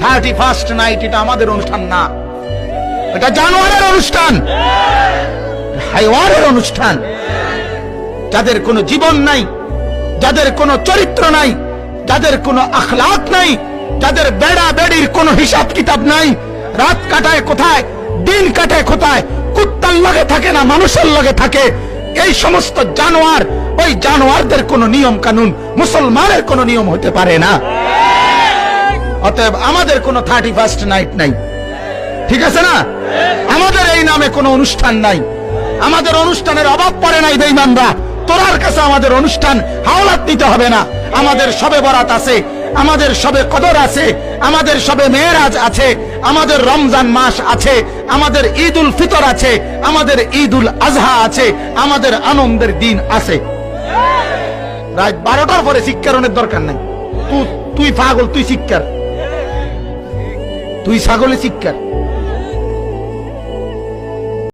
31st night এটা আমাদের অনুষ্ঠান না, এটা জানোয়ারের অনুষ্ঠান, হাইওয়ানের অনুষ্ঠান। যাদের কোনো জীবন নাই, যাদের কোনো চরিত্র নাই, যাদের কোনো আখলাক নাই, যাদের বেড়া বেড়ির কোনো হিসাব কিতাব নাই, রাত কাটায় কোথায়, দিন কাটায় কোথায়, কুত্তার লগে থাকে না মানুষের লগে থাকে, এই সমস্ত জানোয়ার, ওই জানোয়ারদের কোনো নিয়ম কানুন মুসলমানের কোনো নিয়ম হতে পারে না। অতএব আমাদের কোনো 31st নাইট নাই, ঠিক আছে না? আমাদের এই নামে কোনো অনুষ্ঠান নাই, আমাদের অনুষ্ঠানের অভাব পড়ে নাই বেঈমানরা। তোরার কাছে আমাদের অনুষ্ঠান হাওলাত দিতে হবে না। আমাদের শবে বরাত আছে, আমাদের শবে কদর আছে, আমাদের শবে মেরাজ আছে, আমাদের রমজান মাস আছে, আমাদের ঈদুল ফিতর আছে, আমাদের ঈদুল আজহা আছে, আমাদের আনন্দের দিন আছে। রাত 12টার পরে শিক্ষারণের দরকার নাই। তুই পাগল, তুই শিক্ষার, তুই ছাগলে শিক্ষার।